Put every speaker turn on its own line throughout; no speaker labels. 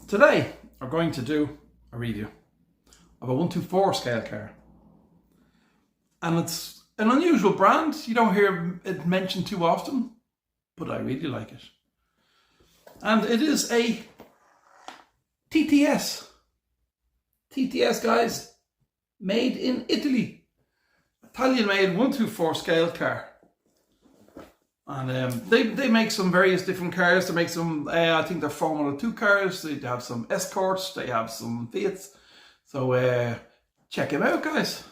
Today we're going to do a review of a 124 scale car, and it's an unusual brand. You don't hear it mentioned too often, but I really like it. And it is a TTS. TTS, guys, made in Italy. Italian made 124 scale car. And they make some various different cars. They make some, I think they're Formula 2 cars. They have some Escorts. They have some Fiats. So check them out, guys.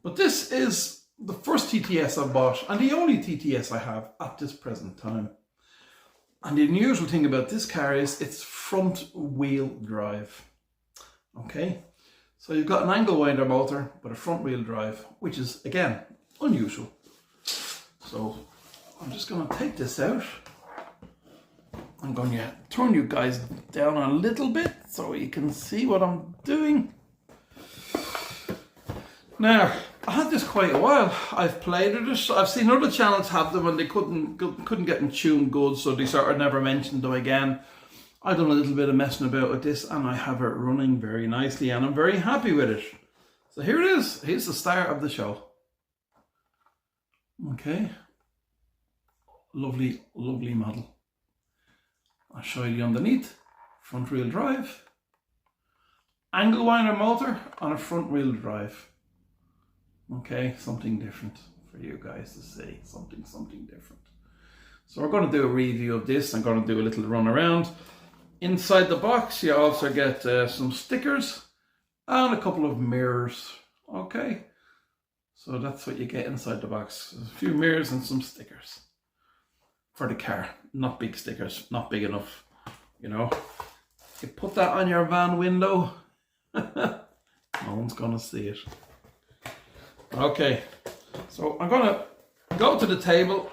But this is the first TTS I bought and the only TTS I have at this present time. And the unusual thing about this car is it's front wheel drive. Okay, so you've got an angle winder motor but a front wheel drive, which is again unusual. So I'm just going to take this out. I'm going to turn you guys down a little bit so you can see what I'm doing. Now, I had this quite a while. I've played with it. I've seen other channels have them and they couldn't get in tune good, so they sort of never mentioned them again. I've done a little bit of messing about with this and I have it running very nicely and I'm very happy with it. So here it is. Here's the start of the show. Okay. Lovely, lovely model. I'll show you underneath. Front wheel drive. Angle winder motor on a front wheel drive. Okay, something different for you guys to see. Something different. So we're going to do a review of this. I'm going to do a little run around. Inside the box you also get some stickers and a couple of mirrors. Okay, so that's what you get inside the box. A few mirrors and some stickers. For the car, not big stickers, not big enough, you know. You put that on your van window, no one's gonna see it. Okay, so I'm gonna go to the table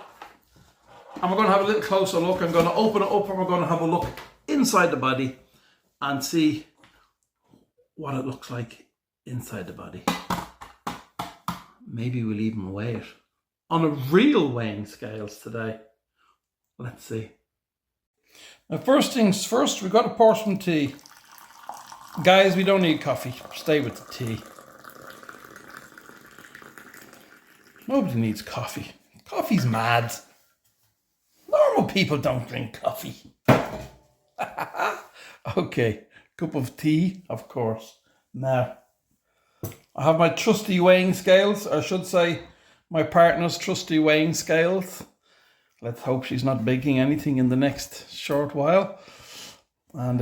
and we're gonna have a little closer look. I'm gonna open it up and we're gonna have a look inside the body and see what it looks like inside the body. Maybe we'll even weigh it on a real weighing scales today. Let's see. Now, first things first, we've got to pour some tea. Guys, we don't need coffee. Stay with the tea. Nobody needs coffee. Coffee's mad. Normal people don't drink coffee. Okay, cup of tea, of course. Now, I have my trusty weighing scales, or I should say, my partner's trusty weighing scales. Let's hope she's not baking anything in the next short while. And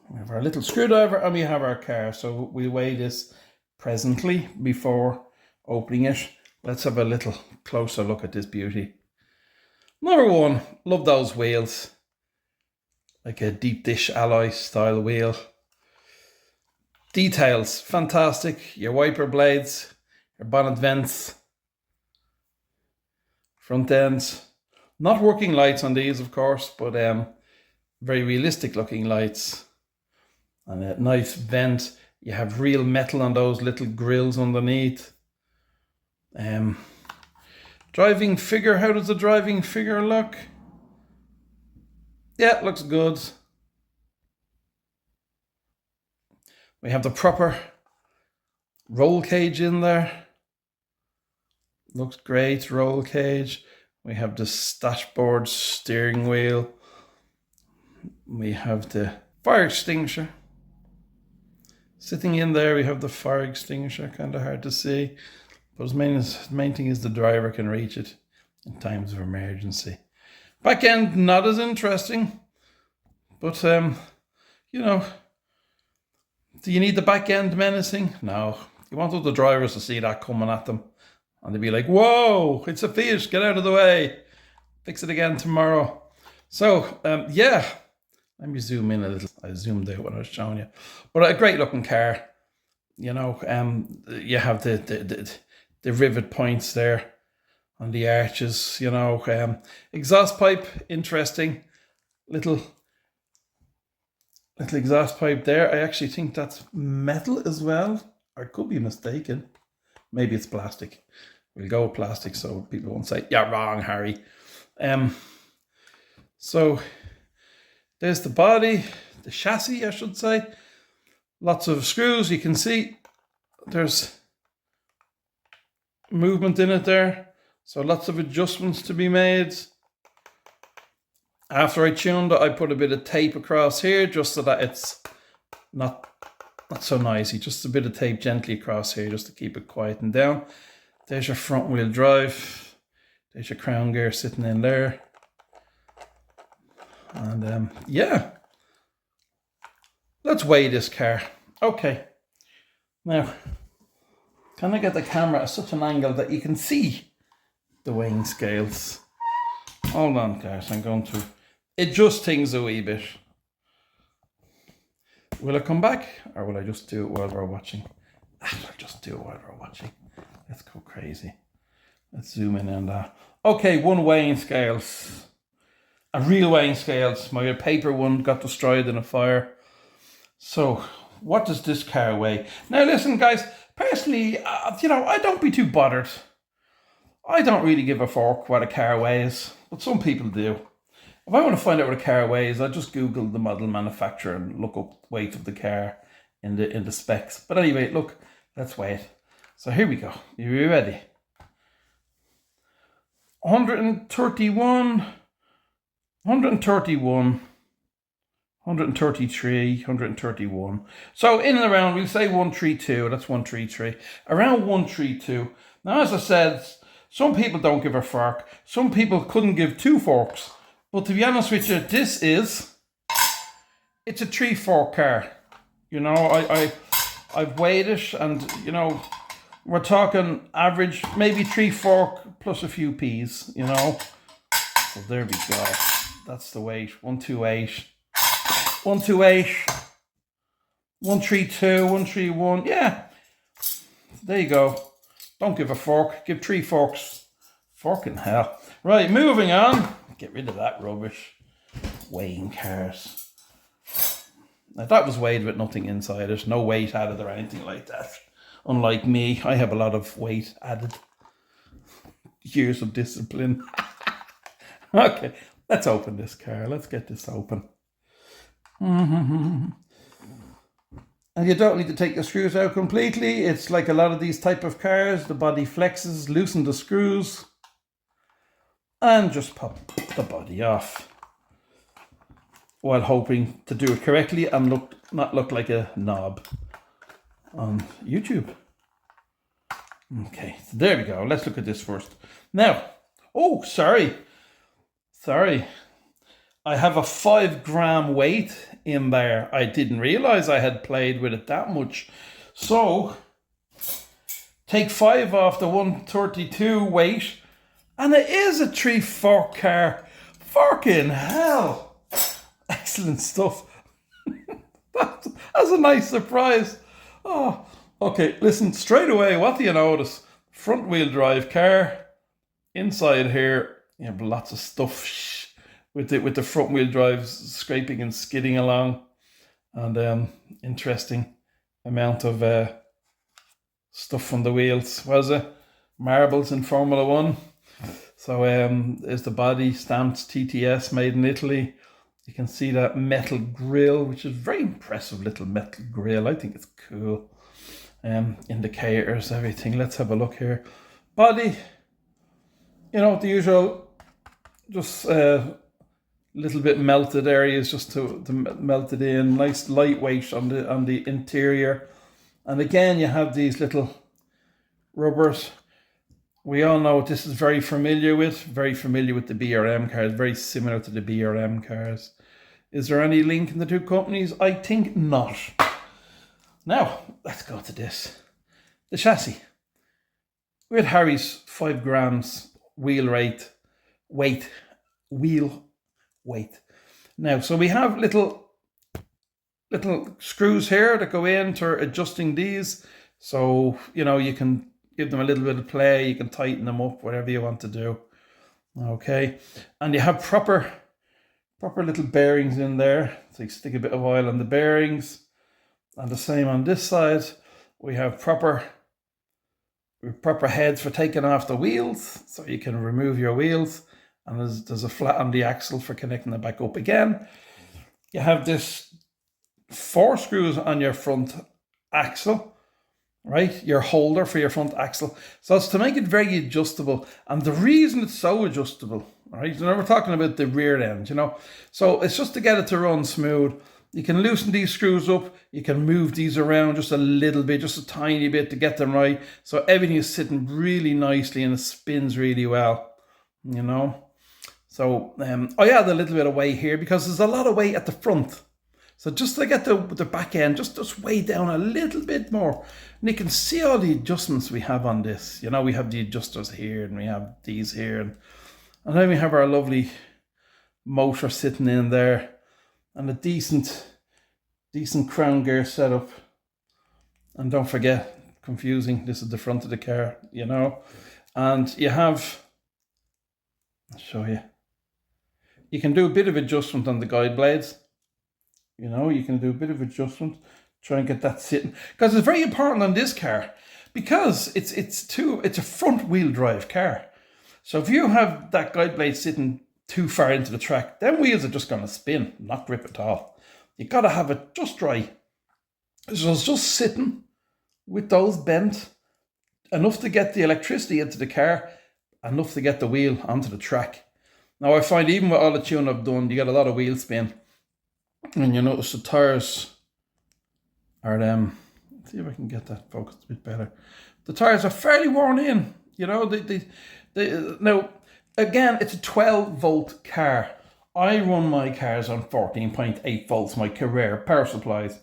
we have our little screwdriver and we have our car. So we'll weigh this presently before opening it. Let's have a little closer look at this beauty. Number one, love those wheels. Like a deep dish alloy style wheel. Details, fantastic. Your wiper blades, your bonnet vents, front ends. Not working lights on these, of course, but very realistic looking lights. And a nice vent. You have real metal on those little grills underneath. Driving figure, how does the driving figure look? Yeah, it looks good. We have the proper roll cage in there. Looks great, roll cage. We have the dashboard, steering wheel. We have the fire extinguisher. Sitting in there, we have the fire extinguisher, kind of hard to see. But the main thing is the driver can reach it in times of emergency. Back end, not as interesting. But, you know, do you need the back end menacing? No. You want all the drivers to see that coming at them. And they'd be like, whoa, it's a Fiat, get out of the way. Fix it again tomorrow. So, yeah, let me zoom in a little. I zoomed out when I was showing you. But a great looking car. You know, you have the rivet points there on the arches, you know. Exhaust pipe, interesting. Little exhaust pipe there. I actually think that's metal as well. I could be mistaken. Maybe it's plastic. We'll go with plastic so people won't say, yeah, wrong, Harry. So there's the body. the chassis, I should say. Lots of screws. You can see there's movement in it there. So lots of adjustments to be made. After I tuned it, I put a bit of tape across here just so that it's not so noisy. Just a bit of tape gently across here just to keep it quietened down. There's your front wheel drive. There's your crown gear sitting in there. And yeah, let's weigh this car. Okay, now can I get the camera at such an angle that you can see the weighing scales? Hold on, guys, I'm going to adjust things a wee bit. Will I come back, or will I just do it while we're watching? I'll just do it while we're watching. Let's go crazy. Let's zoom in on that. Okay, one weighing scales. A real weighing scales. My paper one got destroyed in a fire. So, what does this car weigh? Now listen, guys, personally, I don't be too bothered. I don't really give a fork what a car weighs, but some people do. If I want to find out what a car weighs, I just Google the model manufacturer and look up the weight of the car in the specs. But anyway, look, let's weigh it. So here we go. You ready? 131, 131, 133, 131. So in and around, we'll say 132. That's 133. Around 132. Now, as I said, some people don't give a fork. Some people couldn't give two forks. But to be honest with you, it's a 3-fork car. You know, I've weighed it, and you know, we're talking average, maybe 3-fork plus a few peas, you know. So there we go. That's the weight. 128. 128. 132. 131. Yeah. There you go. Don't give a fork. Give 3 forks. Forking hell. Right, moving on. Get rid of that rubbish. Weighing cars. Now that was weighed with nothing inside it. No weight added or anything like that. Unlike me, I have a lot of weight added. Years of discipline. Okay, let's open this car. Let's get this open. And you don't need to take the screws out completely. It's like a lot of these type of cars. The body flexes, loosen the screws, and just pop the body off. While hoping to do it correctly and not look like a knob on YouTube. Okay, so there we go. Let's look at this first. Now, oh, sorry. I have a 5-gram weight in there. I didn't realize I had played with it that much. So, take 5 off the 132 weight, and it is a 3-fork car. Fucking hell. Excellent stuff. That's a nice surprise. Oh, okay, listen, straight away, what do you notice? Front wheel drive car. Inside here, you have lots of stuff with the front wheel drives scraping and skidding along. And interesting amount of stuff from the wheels. What is it? Marbles in Formula 1. So there's the body, stamped TTS, made in Italy. You can see that metal grille, which is very impressive little metal grille. I think it's cool. Indicators, everything. Let's have a look here. Body, you know, the usual, just little bit melted areas just to melt it in. Nice lightweight on the interior. And again, you have these little rubbers. We all know this is very familiar with the BRM cars, very similar to the BRM cars. Is there any link in the two companies? I think not. Now, let's go to this. The chassis. We had Harry's 5 grams wheel weight. Now, so we have little screws here that go in for adjusting these. So, you know, you can give them a little bit of play, you can tighten them up, whatever you want to do. Okay, and you have proper little bearings in there, so you stick a bit of oil on the bearings. And the same on this side, we have proper heads for taking off the wheels, so you can remove your wheels. And there's a flat on the axle for connecting them back up again. You have this 4 screws on your front axle, right? Your holder for your front axle. So it's to make it very adjustable. And the reason it's so adjustable, right? Now we're talking about the rear end, you know. So it's just to get it to run smooth. You can loosen these screws up. You can move these around just a little bit, just a tiny bit to get them right. So everything is sitting really nicely and it spins really well, you know. So I add a little bit of weight here because there's a lot of weight at the front. So just to get the back end, just weigh down a little bit more. And you can see all the adjustments we have on this. You know, we have the adjusters here and we have these here. And then we have our lovely motor sitting in there. And a decent crown gear setup. And don't forget, confusing, this is the front of the car, you know. And you have, I'll show you. You can do a bit of adjustment on the guide blades. You know, you can do a bit of adjustment, try and get that sitting. Because it's very important on this car, because it's a front wheel drive car. So if you have that guide blade sitting too far into the track, them wheels are just going to spin, not grip at all. You got to have it just right. So it's just sitting with those bent, enough to get the electricity into the car, enough to get the wheel onto the track. Now I find even with all the tune I've done, you get a lot of wheel spin. And you notice the tires are let's see if I can get that focused a bit better. The tires are fairly worn in, you know. They now again, it's a 12 volt car. I run my cars on 14.8 volts, my Carrera power supplies.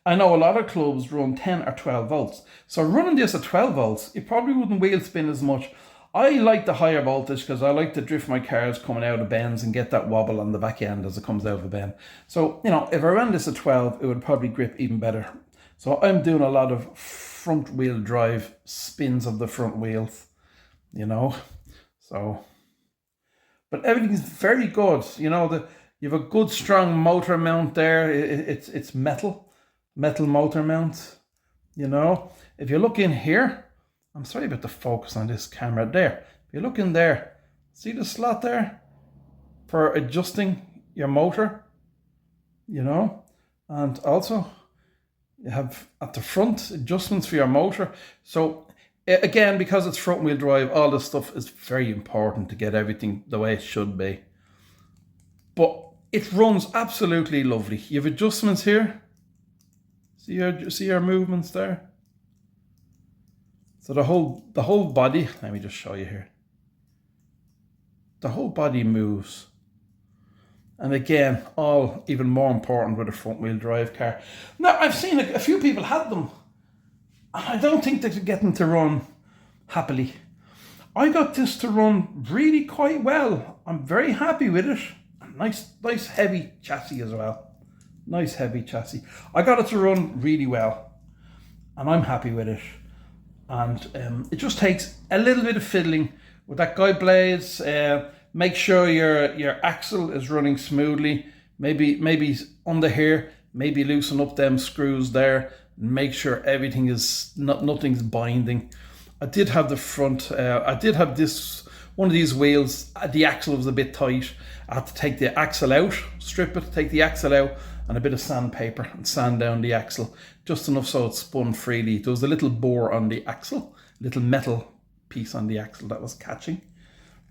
I know a lot of clubs run 10 or 12 volts. So running this at 12 volts, it probably wouldn't wheel spin as much. I like the higher voltage because I like to drift my cars coming out of bends and get that wobble on the back end as it comes out of a bend. So, you know, if I ran this at 12, it would probably grip even better. So I'm doing a lot of front wheel drive spins of the front wheels, you know. So, but everything's very good. You know, you have a good strong motor mount there. It's metal motor mount, you know. If you look in here, I'm sorry about the focus on this camera there. If you look in there, see the slot there for adjusting your motor, you know, and also you have at the front adjustments for your motor. So again, because it's front wheel drive, all this stuff is very important to get everything the way it should be. But it runs absolutely lovely. You have adjustments here. See your movements there. So the whole body, let me just show you here. The whole body moves. And again, all even more important with a front wheel drive car. Now, I've seen a few people had them. I don't think they could get them to run happily. I got this to run really quite well. I'm very happy with it. Nice heavy chassis as well. Nice heavy chassis. I got it to run really well. And I'm happy with it. And it just takes a little bit of fiddling with that guide blades. Make sure your axle is running smoothly. Maybe under here, maybe loosen up them screws there. And make sure everything is nothing's binding. I did have the front. I did have one of these wheels. The axle was a bit tight. I had to take the axle out, strip it, take the axle out, and a bit of sandpaper and sand down the axle, just enough so it spun freely. There was a little bore on the axle, little metal piece on the axle that was catching.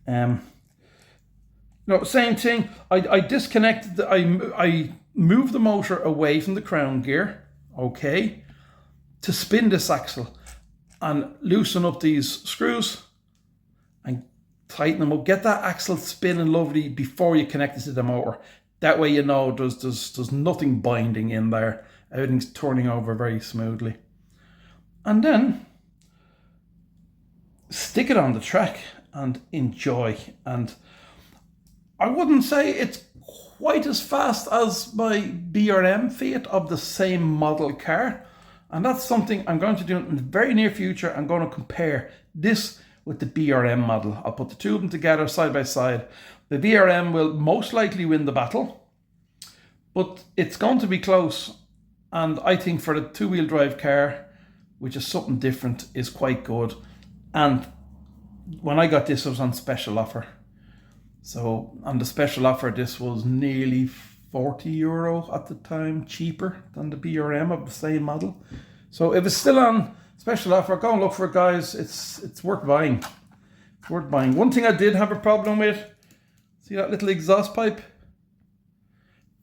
No, same thing. I disconnected. I moved the motor away from the crown gear, okay, to spin this axle and loosen up these screws and tighten them up. Get that axle spinning lovely before you connect it to the motor. That way you know there's nothing binding in there. Everything's turning over very smoothly. And then stick it on the track and enjoy. And I wouldn't say it's quite as fast as my BRM Fiat of the same model car. And that's something I'm going to do in the very near future. I'm going to compare this with the BRM model. I'll put the two of them together side by side. The BRM will most likely win the battle, but it's going to be close. And I think for the two-wheel drive car, which is something different, is quite good. And when I got this, it was on special offer. So on the special offer, this was nearly €40 at the time, cheaper than the BRM of the same model. So if it's still on special offer, go and look for it, guys. It's worth buying. It's worth buying. One thing I did have a problem with, see that little exhaust pipe?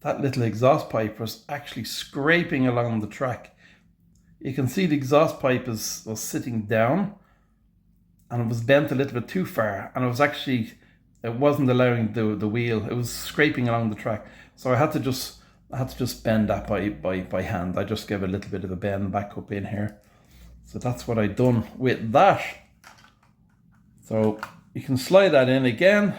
That little exhaust pipe was actually scraping along the track. You can see the exhaust pipe was sitting down, and it was bent a little bit too far, and it wasn't allowing the wheel. It was scraping along the track, so I had to just bend that by hand. I just gave a little bit of a bend back up in here. So that's what I done with that. So you can slide that in again.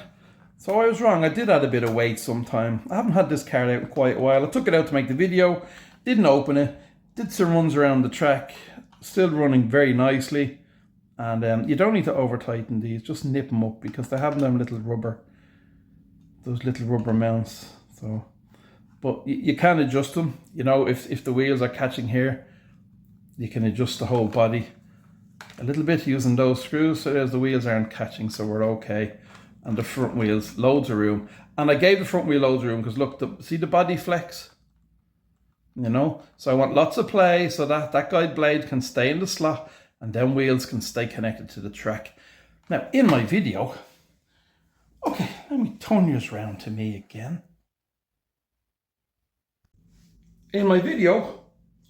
So I was wrong. I did add a bit of weight sometime. I haven't had this car out in quite a while. I took it out to make the video, didn't open it, did some runs around the track, still running very nicely. And you don't need to over tighten these, just nip them up, because they have them those little rubber mounts. So, but you can adjust them, you know, if the wheels are catching here, you can adjust the whole body a little bit using those screws, so there's the wheels aren't catching, so we're okay. And the front wheels, loads of room. And I gave the front wheel loads of room because look, see the body flex? You know, so I want lots of play so that guide blade can stay in the slot and then wheels can stay connected to the track. Now, in my video, okay, let me turn yours round to me again. In my video,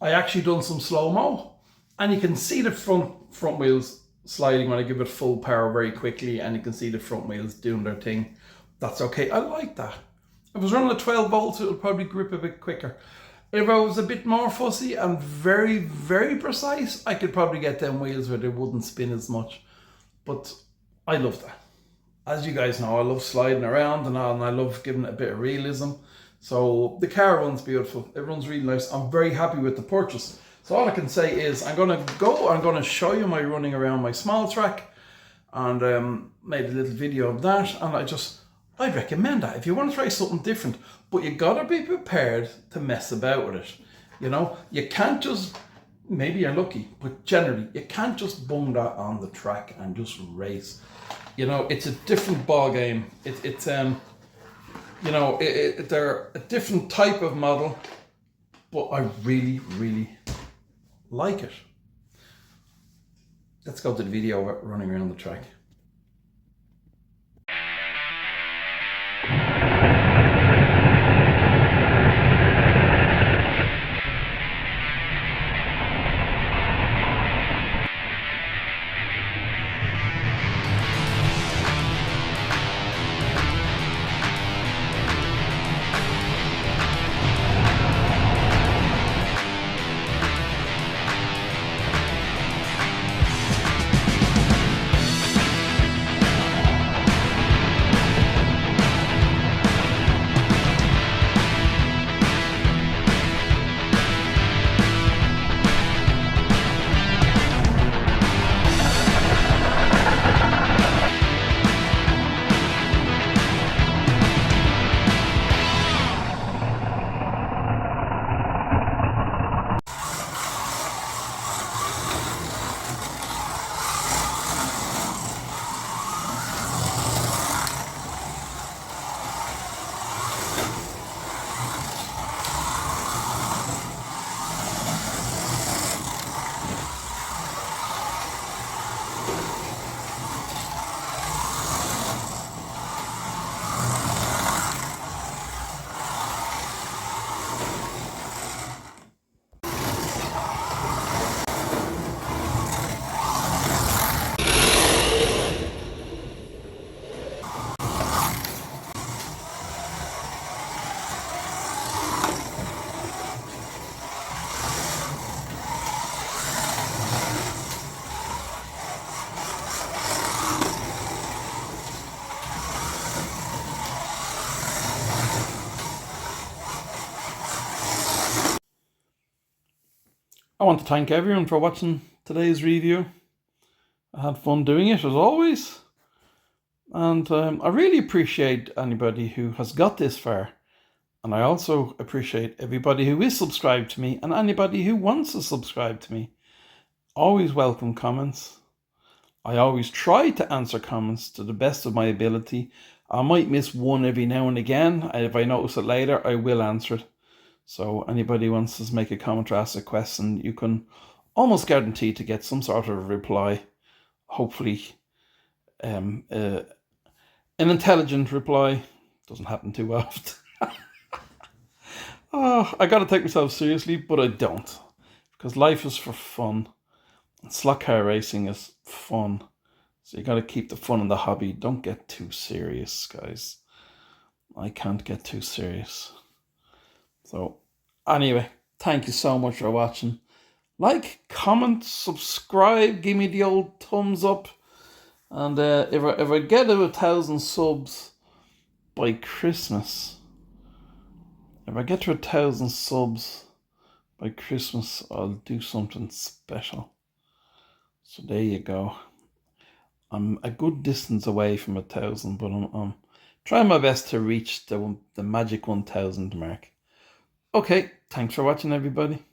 I actually done some slow-mo, and you can see the front wheels sliding when I give it full power very quickly, and you can see the front wheels doing their thing. That's okay, I like that. If I was running a 12 volts, it would probably grip a bit quicker. If I was a bit more fussy and very, very precise, I could probably get them wheels where they wouldn't spin as much. But I love that. As you guys know, I love sliding around and all, and I love giving it a bit of realism. So the car runs beautiful. It runs really nice. I'm very happy with the purchase. So all I can say is I'm going to show you my running around my small track, and made a little video of that, and I'd recommend that if you want to try something different, but you got to be prepared to mess about with it. You know, you can't just, maybe you're lucky, but generally you can't just bung that on the track and just race. You know, it's a different ball game. It's you know, they're a different type of model, but I really, really like it. Let's go to the video running around the track. I want to thank everyone for watching today's review. I had fun doing it as always, and I really appreciate anybody who has got this far, and I also appreciate everybody who is subscribed to me and anybody who wants to subscribe to me. Always welcome comments. I always try to answer comments to the best of my ability. I might miss one every now and again. If I notice it later, I will answer it. So anybody who wants to make a comment or ask a question, you can almost guarantee to get some sort of reply. Hopefully, an intelligent reply. Doesn't happen too often. Oh, I gotta take myself seriously, but I don't. Because life is for fun. And slot car racing is fun. So you gotta keep the fun in the hobby. Don't get too serious, guys. I can't get too serious. So, anyway, thank you so much for watching. Like, comment, subscribe, give me the old thumbs up. And if I get to 1,000 subs by Christmas, if I get to 1,000 subs by Christmas, I'll do something special. So there you go. I'm a good distance away from 1,000, but I'm trying my best to reach the magic 1,000 mark. Okay, thanks for watching, everybody.